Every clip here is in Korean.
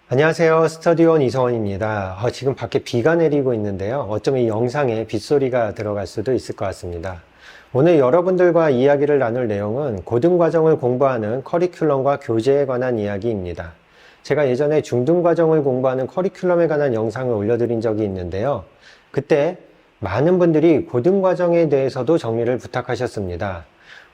안녕하세요. 스터디온 이성원입니다. 지금 밖에 비가 내리고 있는데요. 어쩌면 이 영상에 빗소리가 들어갈 수도 있을 것 같습니다. 오늘 여러분들과 이야기를 나눌 내용은 고등과정을 공부하는 커리큘럼과 교재에 관한 이야기입니다. 제가 예전에 중등과정을 공부하는 커리큘럼에 관한 영상을 올려드린 적이 있는데요. 그때 많은 분들이 고등과정에 대해서도 정리를 부탁하셨습니다.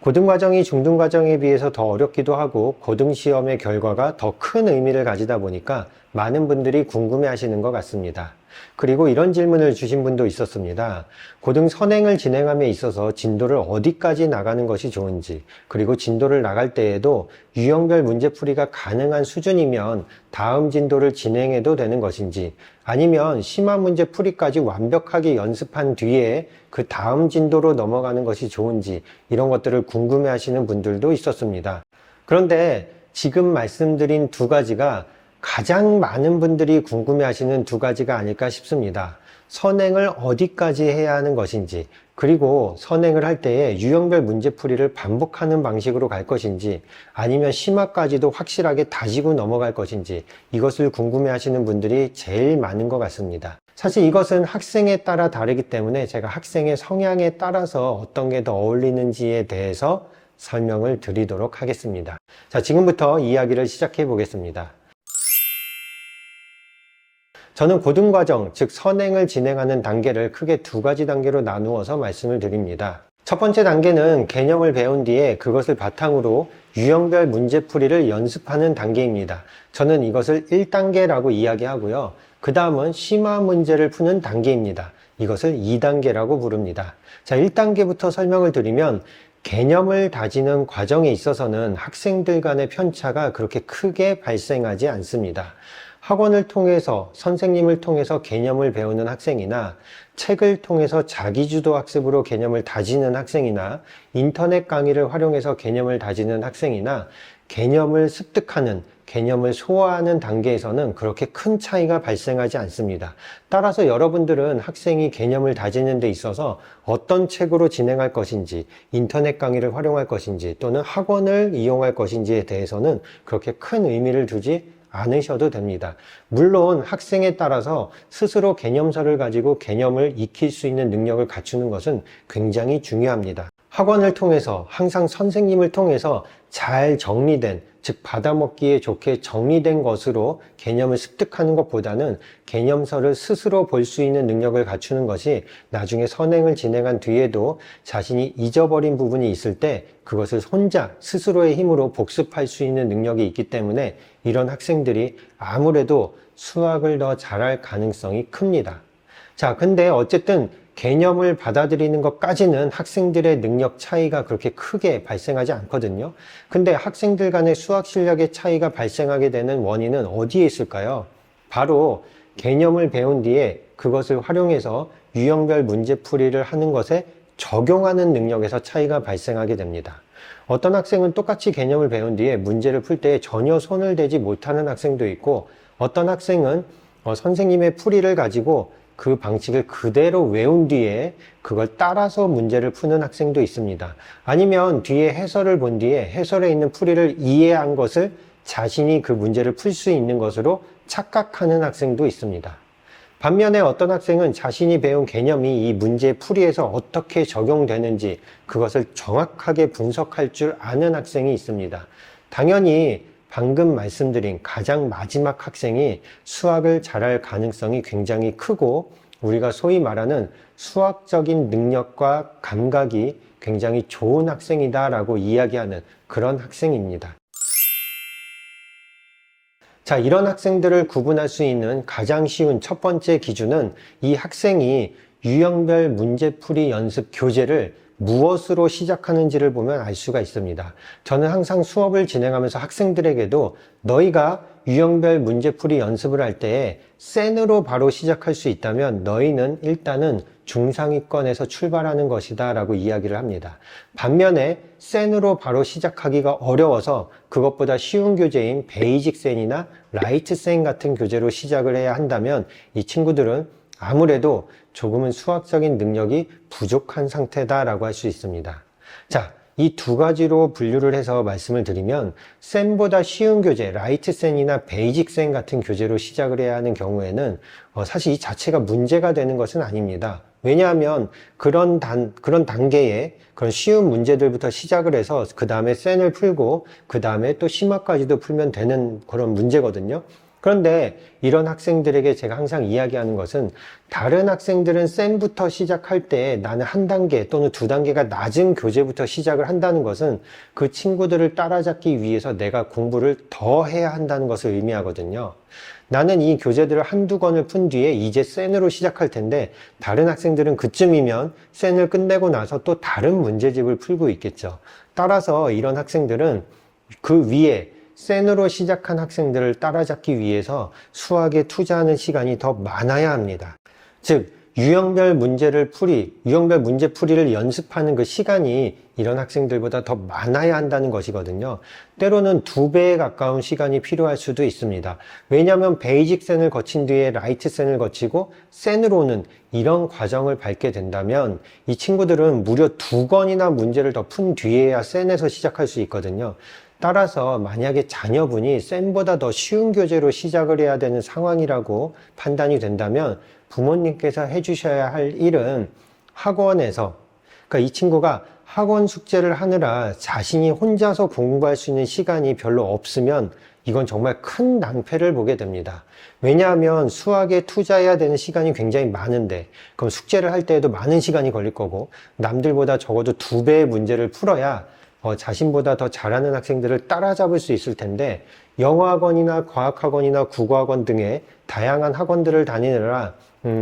고등과정이 중등과정에 비해서 더 어렵기도 하고 고등시험의 결과가 더 큰 의미를 가지다 보니까 많은 분들이 궁금해 하시는 것 같습니다. 그리고 이런 질문을 주신 분도 있었습니다. 고등 선행을 진행함에 있어서 진도를 어디까지 나가는 것이 좋은지, 그리고 진도를 나갈 때에도 유형별 문제풀이가 가능한 수준이면 다음 진도를 진행해도 되는 것인지, 아니면 심화 문제풀이까지 완벽하게 연습한 뒤에 그 다음 진도로 넘어가는 것이 좋은지, 이런 것들을 궁금해 하시는 분들도 있었습니다. 그런데 지금 말씀드린 두 가지가 가장 많은 분들이 궁금해 하시는 두 가지가 아닐까 싶습니다. 선행을 어디까지 해야 하는 것인지, 그리고 선행을 할 때에 유형별 문제풀이를 반복하는 방식으로 갈 것인지, 아니면 심화까지도 확실하게 다지고 넘어갈 것인지, 이것을 궁금해 하시는 분들이 제일 많은 것 같습니다. 사실 이것은 학생에 따라 다르기 때문에 제가 학생의 성향에 따라서 어떤 게 더 어울리는지에 대해서 설명을 드리도록 하겠습니다. 자, 지금부터 이야기를 시작해 보겠습니다. 저는 고등과정, 즉 선행을 진행하는 단계를 크게 두 가지 단계로 나누어서 말씀을 드립니다. 첫 번째 단계는 개념을 배운 뒤에 그것을 바탕으로 유형별 문제풀이를 연습하는 단계입니다. 저는 이것을 1단계라고 이야기하고요. 그 다음은 심화 문제를 푸는 단계입니다. 이것을 2단계라고 부릅니다. 자, 1단계부터 설명을 드리면 개념을 다지는 과정에 있어서는 학생들 간의 편차가 그렇게 크게 발생하지 않습니다. 학원을 통해서 선생님을 통해서 개념을 배우는 학생이나 책을 통해서 자기주도 학습으로 개념을 다지는 학생이나 인터넷 강의를 활용해서 개념을 다지는 학생이나 개념을 습득하는, 개념을 소화하는 단계에서는 그렇게 큰 차이가 발생하지 않습니다. 따라서 여러분들은 학생이 개념을 다지는 데 있어서 어떤 책으로 진행할 것인지, 인터넷 강의를 활용할 것인지, 또는 학원을 이용할 것인지에 대해서는 그렇게 큰 의미를 두지 않으셔도 됩니다. 물론 학생에 따라서 스스로 개념서를 가지고 개념을 익힐 수 있는 능력을 갖추는 것은 굉장히 중요합니다. 학원을 통해서 항상 선생님을 통해서 잘 정리된, 즉 받아먹기에 좋게 정리된 것으로 개념을 습득하는 것보다는 개념서를 스스로 볼 수 있는 능력을 갖추는 것이 나중에 선행을 진행한 뒤에도 자신이 잊어버린 부분이 있을 때 그것을 혼자 스스로의 힘으로 복습할 수 있는 능력이 있기 때문에 이런 학생들이 아무래도 수학을 더 잘할 가능성이 큽니다. 자, 근데 어쨌든 개념을 받아들이는 것까지는 학생들의 능력 차이가 그렇게 크게 발생하지 않거든요. 근데 학생들 간의 수학 실력의 차이가 발생하게 되는 원인은 어디에 있을까요? 바로 개념을 배운 뒤에 그것을 활용해서 유형별 문제풀이를 하는 것에 적용하는 능력에서 차이가 발생하게 됩니다. 어떤 학생은 똑같이 개념을 배운 뒤에 문제를 풀 때 전혀 손을 대지 못하는 학생도 있고, 어떤 학생은 선생님의 풀이를 가지고 그 방식을 그대로 외운 뒤에 그걸 따라서 문제를 푸는 학생도 있습니다. 아니면 뒤에 해설을 본 뒤에 해설에 있는 풀이를 이해한 것을 자신이 그 문제를 풀 수 있는 것으로 착각하는 학생도 있습니다. 반면에 어떤 학생은 자신이 배운 개념이 이 문제 풀이에서 어떻게 적용되는지 그것을 정확하게 분석할 줄 아는 학생이 있습니다. 당연히 방금 말씀드린 가장 마지막 학생이 수학을 잘할 가능성이 굉장히 크고, 우리가 소위 말하는 수학적인 능력과 감각이 굉장히 좋은 학생이다라고 이야기하는 그런 학생입니다. 자, 이런 학생들을 구분할 수 있는 가장 쉬운 첫 번째 기준은 이 학생이 유형별 문제풀이 연습 교재를 무엇으로 시작하는지를 보면 알 수가 있습니다. 저는 항상 수업을 진행하면서 학생들에게도 너희가 유형별 문제풀이 연습을 할 때 센으로 바로 시작할 수 있다면 너희는 일단은 중상위권에서 출발하는 것이다 라고 이야기를 합니다. 반면에 센으로 바로 시작하기가 어려워서 그것보다 쉬운 교재인 베이직 센이나 라이트 센 같은 교재로 시작을 해야 한다면 이 친구들은 아무래도 조금은 수학적인 능력이 부족한 상태다라고 할 수 있습니다. 자, 이 두 가지로 분류를 해서 말씀을 드리면 센보다 쉬운 교재, 라이트 센이나 베이직 센 같은 교재로 시작을 해야 하는 경우에는 사실 이 자체가 문제가 되는 것은 아닙니다. 왜냐하면 그런 단계에 그런 쉬운 문제들부터 시작을 해서 그 다음에 센을 풀고 그 다음에 또 심화까지도 풀면 되는 그런 문제거든요. 그런데 이런 학생들에게 제가 항상 이야기하는 것은 다른 학생들은 센부터 시작할 때 나는 한 단계 또는 두 단계가 낮은 교재부터 시작을 한다는 것은 그 친구들을 따라잡기 위해서 내가 공부를 더 해야 한다는 것을 의미하거든요. 나는 이 교재들을 한두 권을 푼 뒤에 이제 센으로 시작할 텐데 다른 학생들은 그쯤이면 센을 끝내고 나서 또 다른 문제집을 풀고 있겠죠. 따라서 이런 학생들은 그 위에 센으로 시작한 학생들을 따라잡기 위해서 수학에 투자하는 시간이 더 많아야 합니다. 즉, 유형별 문제풀이를 연습하는 그 시간이 이런 학생들보다 더 많아야 한다는 것이거든요. 때로는 2배에 가까운 시간이 필요할 수도 있습니다. 왜냐하면 베이직 센을 거친 뒤에 라이트 센을 거치고 센으로는 이런 과정을 밟게 된다면 이 친구들은 무려 2권이나 문제를 더 푼 뒤에야 센에서 시작할 수 있거든요. 따라서 만약에 자녀분이 센보다 더 쉬운 교재로 시작을 해야 되는 상황이라고 판단이 된다면 부모님께서 해주셔야 할 일은 학원에서, 그러니까 이 친구가 학원 숙제를 하느라 자신이 혼자서 공부할 수 있는 시간이 별로 없으면 이건 정말 큰 낭패를 보게 됩니다. 왜냐하면 수학에 투자해야 되는 시간이 굉장히 많은데 그럼 숙제를 할 때에도 많은 시간이 걸릴 거고 남들보다 적어도 2배의 문제를 풀어야 자신보다 더 잘하는 학생들을 따라잡을 수 있을 텐데 영어학원이나 과학학원이나 국어학원 등의 다양한 학원들을 다니느라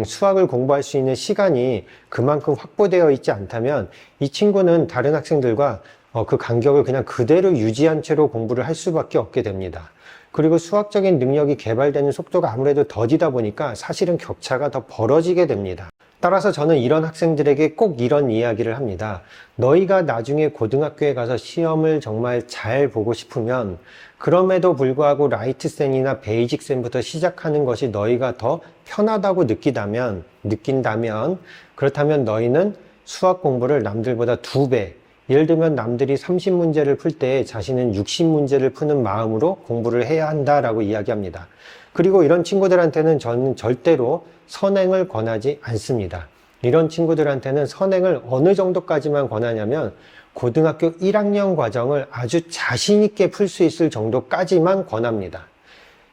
수학을 공부할 수 있는 시간이 그만큼 확보되어 있지 않다면 이 친구는 다른 학생들과 그 간격을 그냥 그대로 유지한 채로 공부를 할 수밖에 없게 됩니다. 그리고 수학적인 능력이 개발되는 속도가 아무래도 더디다 보니까 사실은 격차가 더 벌어지게 됩니다. 따라서 저는 이런 학생들에게 꼭 이런 이야기를 합니다. 너희가 나중에 고등학교에 가서 시험을 정말 잘 보고 싶으면 그럼에도 불구하고 라이트 센이나 베이직 센부터 시작하는 것이 너희가 더 편하다고 느낀다면 그렇다면 너희는 수학 공부를 남들보다 2배, 예를 들면 남들이 30문제를 풀 때 자신은 60문제를 푸는 마음으로 공부를 해야 한다라고 이야기합니다. 그리고 이런 친구들한테는 저는 절대로 선행을 권하지 않습니다. 이런 친구들한테는 선행을 어느 정도까지만 권하냐면 고등학교 1학년 과정을 아주 자신 있게 풀 수 있을 정도까지만 권합니다.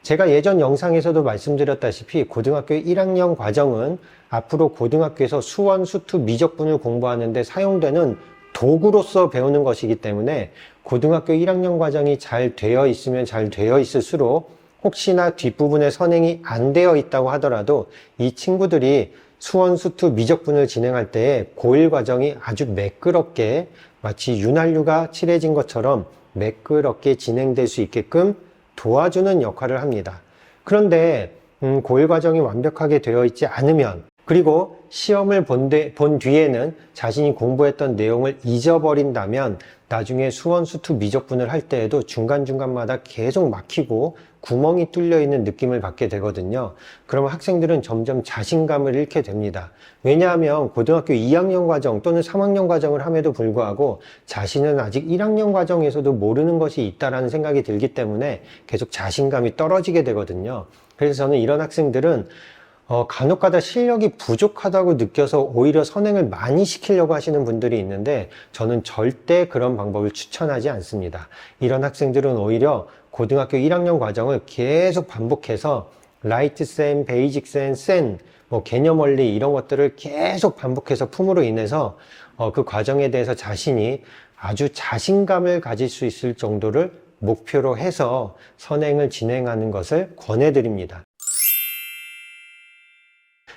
제가 예전 영상에서도 말씀드렸다시피 고등학교 1학년 과정은 앞으로 고등학교에서 수원, 수투, 미적분을 공부하는 데 사용되는 도구로서 배우는 것이기 때문에 고등학교 1학년 과정이 잘 되어 있으면 잘 되어 있을수록 혹시나 뒷부분에 선행이 안 되어 있다고 하더라도 이 친구들이 수원, 수투, 미적분을 진행할 때 고1 과정이 아주 매끄럽게 마치 윤활유가 칠해진 것처럼 매끄럽게 진행될 수 있게끔 도와주는 역할을 합니다. 그런데 고1 과정이 완벽하게 되어 있지 않으면 그리고 시험을 본 뒤에는 자신이 공부했던 내용을 잊어버린다면 나중에 수원, 수투, 미적분을 할 때에도 중간중간마다 계속 막히고 구멍이 뚫려 있는 느낌을 받게 되거든요. 그러면 학생들은 점점 자신감을 잃게 됩니다. 왜냐하면 고등학교 2학년 과정 또는 3학년 과정을 함에도 불구하고 자신은 아직 1학년 과정에서도 모르는 것이 있다라는 생각이 들기 때문에 계속 자신감이 떨어지게 되거든요. 그래서 저는 이런 학생들은 간혹가다 실력이 부족하다고 느껴서 오히려 선행을 많이 시키려고 하시는 분들이 있는데 저는 절대 그런 방법을 추천하지 않습니다. 이런 학생들은 오히려 고등학교 1학년 과정을 계속 반복해서 라이트 센, 베이직 센, 개념 원리 이런 것들을 계속 반복해서 품으로 인해서 그 과정에 대해서 자신이 아주 자신감을 가질 수 있을 정도를 목표로 해서 선행을 진행하는 것을 권해드립니다.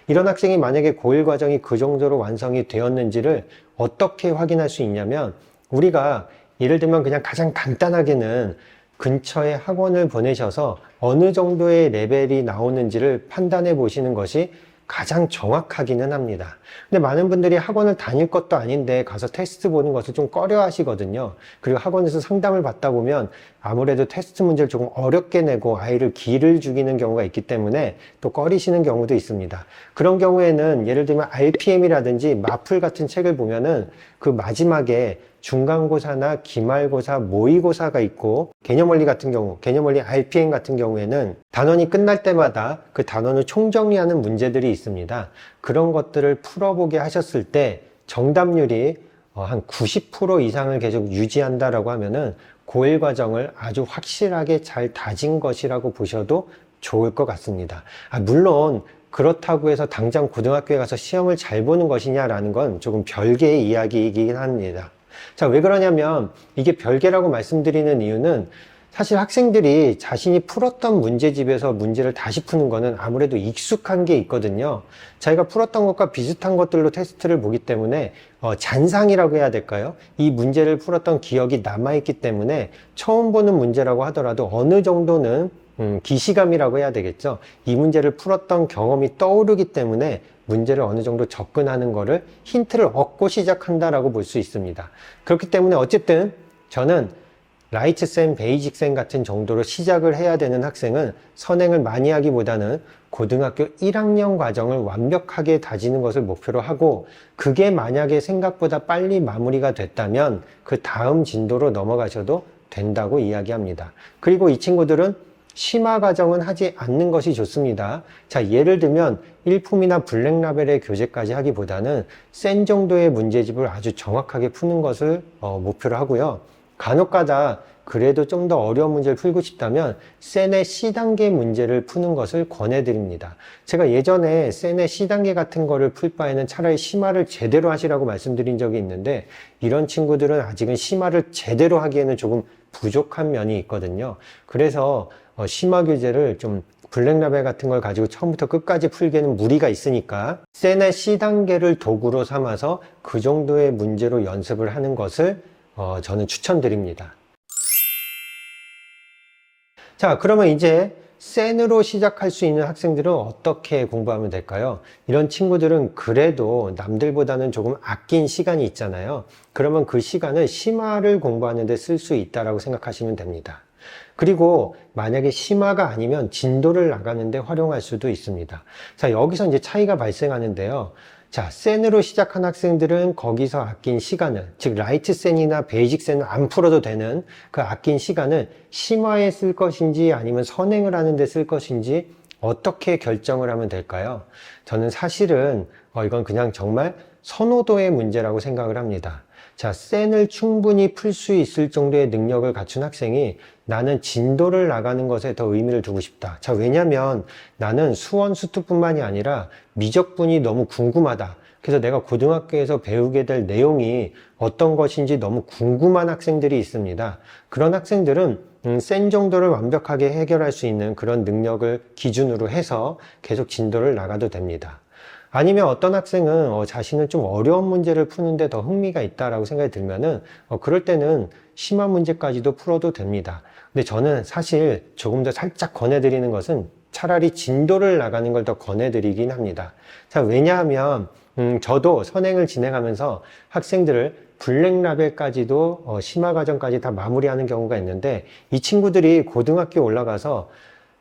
이런 학생이 만약에 고1 과정이 그 정도로 완성이 되었는지를 어떻게 확인할 수 있냐면 우리가 예를 들면 그냥 가장 간단하게는 근처에 학원을 보내셔서 어느 정도의 레벨이 나오는지를 판단해 보시는 것이 가장 정확하기는 합니다. 근데 많은 분들이 학원을 다닐 것도 아닌데 가서 테스트 보는 것을 좀 꺼려 하시거든요. 그리고 학원에서 상담을 받다 보면 아무래도 테스트 문제를 조금 어렵게 내고 아이를 기를 죽이는 경우가 있기 때문에 또 꺼리시는 경우도 있습니다. 그런 경우에는 예를 들면 RPM이라든지 마플 같은 책을 보면은 그 마지막에 중간고사나 기말고사, 모의고사가 있고 개념원리 같은 경우, 개념원리 RPM 같은 경우에는 단원이 끝날 때마다 그 단원을 총정리하는 문제들이 있습니다. 그런 것들을 풀어보게 하셨을 때 정답률이 한 90% 이상을 계속 유지한다라고 하면은 고1 과정을 아주 확실하게 잘 다진 것이라고 보셔도 좋을 것 같습니다. 물론 그렇다고 해서 당장 고등학교에 가서 시험을 잘 보는 것이냐라는 건 조금 별개의 이야기이긴 합니다. 자, 왜 그러냐면 이게 별개라고 말씀드리는 이유는 사실 학생들이 자신이 풀었던 문제집에서 문제를 다시 푸는 거는 아무래도 익숙한 게 있거든요. 자기가 풀었던 것과 비슷한 것들로 테스트를 보기 때문에 잔상이라고 해야 될까요? 이 문제를 풀었던 기억이 남아있기 때문에 처음 보는 문제라고 하더라도 어느 정도는 기시감이라고 해야 되겠죠. 이 문제를 풀었던 경험이 떠오르기 때문에 문제를 어느 정도 접근하는 거를 힌트를 얻고 시작한다라고 볼 수 있습니다. 그렇기 때문에 어쨌든 저는 라이트쌤, 베이직쌤 같은 정도로 시작을 해야 되는 학생은 선행을 많이 하기보다는 고등학교 1학년 과정을 완벽하게 다지는 것을 목표로 하고, 그게 만약에 생각보다 빨리 마무리가 됐다면 그 다음 진도로 넘어가셔도 된다고 이야기합니다. 그리고 이 친구들은 심화 과정은 하지 않는 것이 좋습니다. 자, 예를 들면 일품이나 블랙라벨의 교재까지 하기보다는 센 정도의 문제집을 아주 정확하게 푸는 것을 목표로 하고요. 간혹가다 그래도 좀 더 어려운 문제를 풀고 싶다면 센의 C단계 문제를 푸는 것을 권해드립니다. 제가 예전에 센의 C단계 같은 거를 풀 바에는 차라리 심화를 제대로 하시라고 말씀드린 적이 있는데, 이런 친구들은 아직은 심화를 제대로 하기에는 조금 부족한 면이 있거든요. 그래서 심화 교재를 좀 블랙라벨 같은 걸 가지고 처음부터 끝까지 풀기에는 무리가 있으니까 센의 C단계를 도구로 삼아서 그 정도의 문제로 연습을 하는 것을 저는 추천드립니다. 자, 그러면 이제 센으로 시작할 수 있는 학생들은 어떻게 공부하면 될까요? 이런 친구들은 그래도 남들보다는 조금 아낀 시간이 있잖아요. 그러면 그 시간을 심화를 공부하는 데 쓸 수 있다고 생각하시면 됩니다. 그리고 만약에 심화가 아니면 진도를 나가는데 활용할 수도 있습니다. 자, 여기서 이제 차이가 발생하는데요. 자, 센으로 시작한 학생들은 거기서 아낀 시간을, 즉 라이트 센이나 베이직 센을 안 풀어도 되는 그 아낀 시간을 심화에 쓸 것인지 아니면 선행을 하는 데 쓸 것인지 어떻게 결정을 하면 될까요? 저는 사실은 이건 그냥 정말 선호도의 문제라고 생각을 합니다. 자, 센을 충분히 풀 수 있을 정도의 능력을 갖춘 학생이 나는 진도를 나가는 것에 더 의미를 두고 싶다. 자, 왜냐면 나는 수원 수투뿐만이 아니라 미적분이 너무 궁금하다. 그래서 내가 고등학교에서 배우게 될 내용이 어떤 것인지 너무 궁금한 학생들이 있습니다. 그런 학생들은 센 정도를 완벽하게 해결할 수 있는 그런 능력을 기준으로 해서 계속 진도를 나가도 됩니다. 아니면 어떤 학생은 자신은 좀 어려운 문제를 푸는데 더 흥미가 있다라고 생각이 들면은 그럴 때는 심화 문제까지도 풀어도 됩니다. 근데 저는 사실 조금 더 살짝 권해드리는 것은 차라리 진도를 나가는 걸 더 권해드리긴 합니다. 자, 왜냐하면 저도 선행을 진행하면서 학생들을 블랙라벨까지도 심화 과정까지 다 마무리하는 경우가 있는데, 이 친구들이 고등학교 올라가서,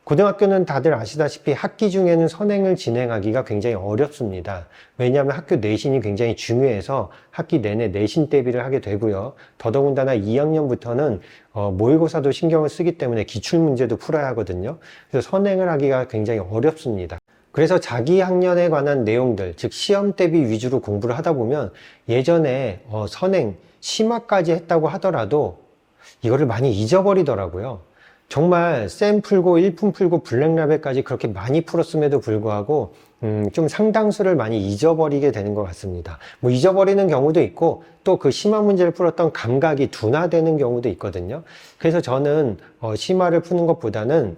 고등학교는 다들 아시다시피 학기 중에는 선행을 진행하기가 굉장히 어렵습니다. 왜냐하면 학교 내신이 굉장히 중요해서 학기 내내 내신 대비를 하게 되고요. 더더군다나 2학년부터는 모의고사도 신경을 쓰기 때문에 기출문제도 풀어야 하거든요. 그래서 선행을 하기가 굉장히 어렵습니다. 그래서 자기 학년에 관한 내용들, 즉 시험 대비 위주로 공부를 하다 보면 예전에 선행, 심화까지 했다고 하더라도 이거를 많이 잊어버리더라고요. 정말 쌤 풀고 1품 풀고 블랙라벨까지 그렇게 많이 풀었음에도 불구하고 좀 상당수를 많이 잊어버리게 되는 것 같습니다. 뭐 잊어버리는 경우도 있고 또 그 심화 문제를 풀었던 감각이 둔화되는 경우도 있거든요. 그래서 저는 심화를 푸는 것보다는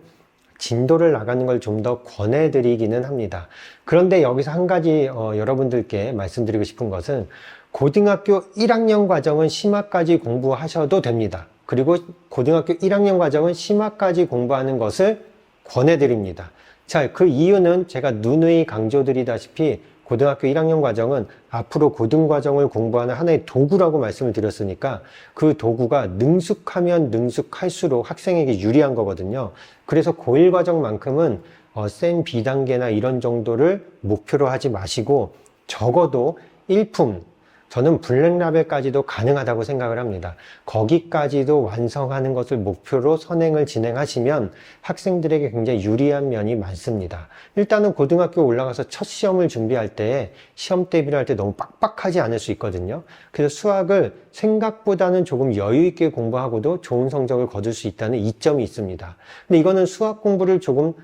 진도를 나가는 걸 좀 더 권해드리기는 합니다. 그런데 여기서 한 가지 여러분들께 말씀드리고 싶은 것은 고등학교 1학년 과정은 심화까지 공부하셔도 됩니다. 그리고 고등학교 1학년 과정은 심화까지 공부하는 것을 권해드립니다. 자, 그 이유는 제가 누누이 강조드리다시피 고등학교 1학년 과정은 앞으로 고등과정을 공부하는 하나의 도구라고 말씀을 드렸으니까 그 도구가 능숙하면 능숙할수록 학생에게 유리한 거거든요. 그래서 고1 과정만큼은 센 B단계나 이런 정도를 목표로 하지 마시고 적어도 1품, 저는 블랙라벨까지도 가능하다고 생각을 합니다. 거기까지도 완성하는 것을 목표로 선행을 진행하시면 학생들에게 굉장히 유리한 면이 많습니다. 일단은 고등학교 올라가서 첫 시험을 준비할 때 시험 대비를 할 때 너무 빡빡하지 않을 수 있거든요. 그래서 수학을 생각보다는 조금 여유 있게 공부하고도 좋은 성적을 거둘 수 있다는 이점이 있습니다. 근데 이거는 수학 공부를 조금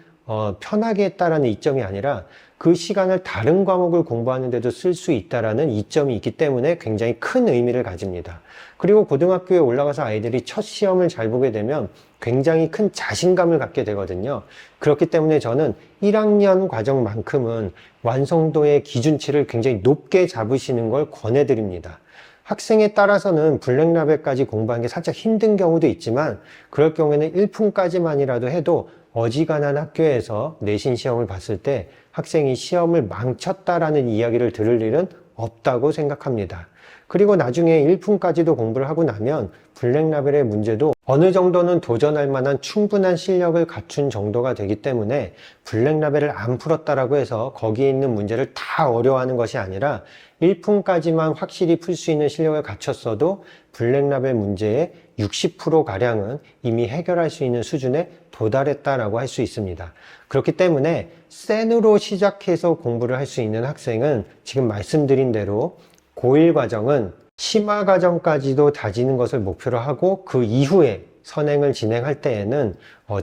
편하게 했다라는 이점이 아니라 그 시간을 다른 과목을 공부하는데도 쓸 수 있다라는 이점이 있기 때문에 굉장히 큰 의미를 가집니다. 그리고 고등학교에 올라가서 아이들이 첫 시험을 잘 보게 되면 굉장히 큰 자신감을 갖게 되거든요. 그렇기 때문에 저는 1학년 과정만큼은 완성도의 기준치를 굉장히 높게 잡으시는 걸 권해드립니다. 학생에 따라서는 블랙라벨까지 공부하는 게 살짝 힘든 경우도 있지만 그럴 경우에는 1품까지만이라도 해도 어지간한 학교에서 내신 시험을 봤을 때 학생이 시험을 망쳤다라는 이야기를 들을 일은 없다고 생각합니다. 그리고 나중에 1품까지도 공부를 하고 나면 블랙라벨의 문제도 어느 정도는 도전할 만한 충분한 실력을 갖춘 정도가 되기 때문에 블랙라벨을 안 풀었다라고 해서 거기에 있는 문제를 다 어려워하는 것이 아니라 1품까지만 확실히 풀 수 있는 실력을 갖췄어도 블랙라벨 문제의 60%가량은 이미 해결할 수 있는 수준에 도달했다라고 할 수 있습니다. 그렇기 때문에 센으로 시작해서 공부를 할 수 있는 학생은 지금 말씀드린 대로 고1 과정은 심화 과정까지도 다지는 것을 목표로 하고 그 이후에 선행을 진행할 때에는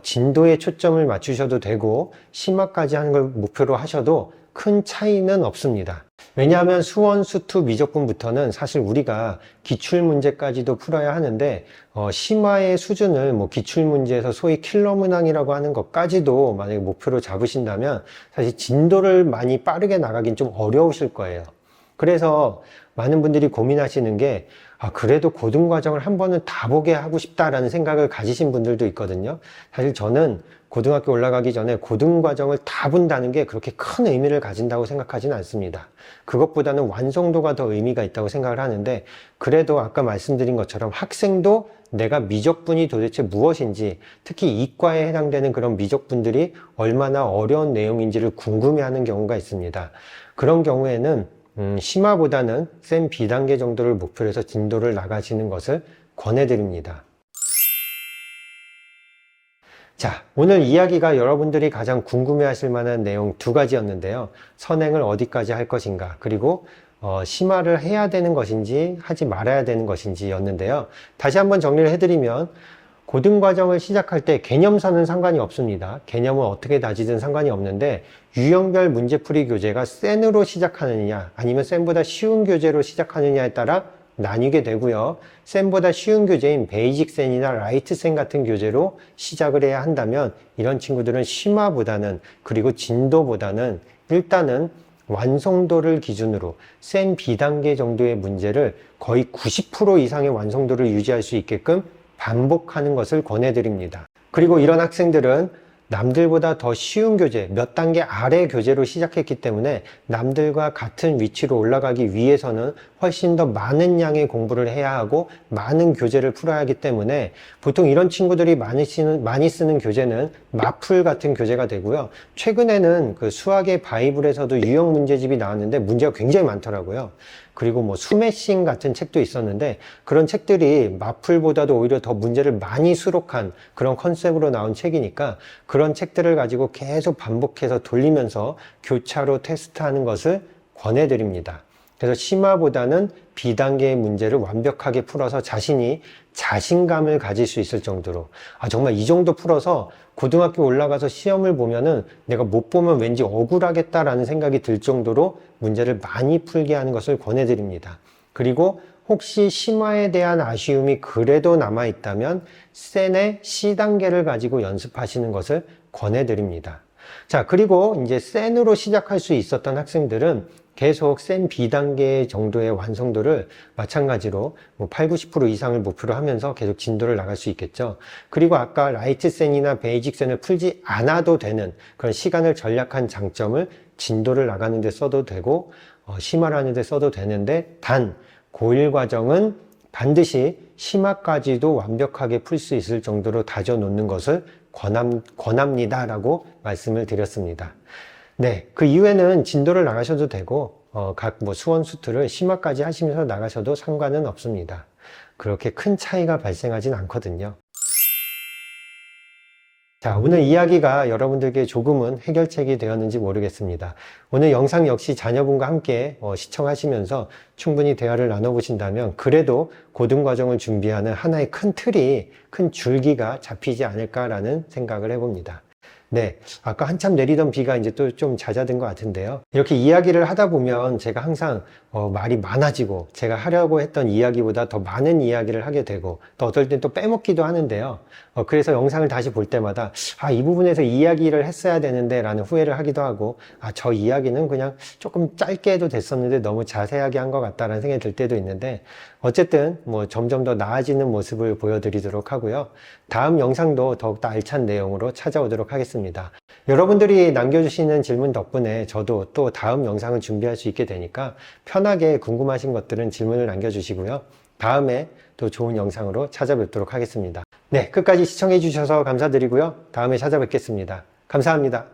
진도에 초점을 맞추셔도 되고 심화까지 하는 걸 목표로 하셔도 큰 차이는 없습니다. 왜냐하면 수원, 수투, 미적분부터는 사실 우리가 기출문제까지도 풀어야 하는데 심화의 수준을 기출문제에서 소위 킬러문항이라고 하는 것까지도 만약에 목표로 잡으신다면 사실 진도를 많이 빠르게 나가긴 좀 어려우실 거예요. 그래서 많은 분들이 고민하시는 게 그래도 고등과정을 한 번은 다 보게 하고 싶다라는 생각을 가지신 분들도 있거든요. 사실 저는 고등학교 올라가기 전에 고등과정을 다 본다는 게 그렇게 큰 의미를 가진다고 생각하지는 않습니다. 그것보다는 완성도가 더 의미가 있다고 생각을 하는데 그래도 아까 말씀드린 것처럼 학생도 내가 미적분이 도대체 무엇인지 특히 이과에 해당되는 그런 미적분들이 얼마나 어려운 내용인지를 궁금해하는 경우가 있습니다. 그런 경우에는 심화보다는 센 B단계 정도를 목표로 해서 진도를 나가시는 것을 권해드립니다. 자, 오늘 이야기가 여러분들이 가장 궁금해하실 만한 내용 두 가지였는데요. 선행을 어디까지 할 것인가, 그리고 심화를 해야 되는 것인지 하지 말아야 되는 것인지였는데요. 다시 한번 정리를 해드리면 고등과정을 시작할 때 개념서는 상관이 없습니다. 개념을 어떻게 다지든 상관이 없는데 유형별 문제풀이 교재가 센으로 시작하느냐 아니면 센보다 쉬운 교재로 시작하느냐에 따라 나뉘게 되고요. 센보다 쉬운 교재인 베이직 센이나 라이트 센 같은 교재로 시작을 해야 한다면 이런 친구들은 심화보다는 그리고 진도보다는 일단은 완성도를 기준으로 센 B단계 정도의 문제를 거의 90% 이상의 완성도를 유지할 수 있게끔 반복하는 것을 권해드립니다. 그리고 이런 학생들은 남들보다 더 쉬운 교재, 몇 단계 아래 교재로 시작했기 때문에 남들과 같은 위치로 올라가기 위해서는 훨씬 더 많은 양의 공부를 해야 하고 많은 교재를 풀어야 하기 때문에 보통 이런 친구들이 많이 쓰는 교재는 마풀 같은 교재가 되고요. 최근에는 그 수학의 바이블에서도 유형 문제집이 나왔는데 문제가 굉장히 많더라고요. 그리고 수매싱 같은 책도 있었는데 그런 책들이 마풀보다도 오히려 더 문제를 많이 수록한 그런 컨셉으로 나온 책이니까 그런 책들을 가지고 계속 반복해서 돌리면서 교차로 테스트하는 것을 권해드립니다. 그래서 심화보다는 B단계의 문제를 완벽하게 풀어서 자신이 자신감을 가질 수 있을 정도로 정말 이 정도 풀어서 고등학교 올라가서 시험을 보면은 내가 못 보면 왠지 억울하겠다라는 생각이 들 정도로 문제를 많이 풀게 하는 것을 권해드립니다. 그리고 혹시 심화에 대한 아쉬움이 그래도 남아있다면 센의 C단계를 가지고 연습하시는 것을 권해드립니다. 자, 그리고 이제 센으로 시작할 수 있었던 학생들은 계속 센 B단계 정도의 완성도를 마찬가지로 8, 90% 이상을 목표로 하면서 계속 진도를 나갈 수 있겠죠. 그리고 아까 라이트 센이나 베이직 센을 풀지 않아도 되는 그런 시간을 절약한 장점을 진도를 나가는 데 써도 되고 심화를 하는 데 써도 되는데 단 고1 과정은 반드시 심화까지도 완벽하게 풀 수 있을 정도로 다져 놓는 것을 권합니다라고 말씀을 드렸습니다. 네, 그 이후에는 진도를 나가셔도 되고 각 수원 수투를 심화까지 하시면서 나가셔도 상관은 없습니다. 그렇게 큰 차이가 발생하진 않거든요. 자, 오늘 이야기가 여러분들께 조금은 해결책이 되었는지 모르겠습니다. 오늘 영상 역시 자녀분과 함께 시청하시면서 충분히 대화를 나눠보신다면 그래도 고등과정을 준비하는 하나의 큰 틀이, 큰 줄기가 잡히지 않을까라는 생각을 해봅니다. 네, 아까 한참 내리던 비가 이제 또 좀 잦아든 것 같은데요. 이렇게 이야기를 하다 보면 제가 항상 말이 많아지고 제가 하려고 했던 이야기보다 더 많은 이야기를 하게 되고 또 어떨 땐 또 빼먹기도 하는데요. 그래서 영상을 다시 볼 때마다 이 부분에서 이야기를 했어야 되는데 라는 후회를 하기도 하고 저 이야기는 그냥 조금 짧게 해도 됐었는데 너무 자세하게 한 것 같다라는 생각이 들 때도 있는데 어쨌든 점점 더 나아지는 모습을 보여드리도록 하고요. 다음 영상도 더욱더 알찬 내용으로 찾아오도록 하겠습니다. 여러분들이 남겨주시는 질문 덕분에 저도 또 다음 영상을 준비할 수 있게 되니까 편하게 궁금하신 것들은 질문을 남겨주시고요. 다음에 또 좋은 영상으로 찾아뵙도록 하겠습니다. 네, 끝까지 시청해 주셔서 감사드리고요. 다음에 찾아뵙겠습니다. 감사합니다.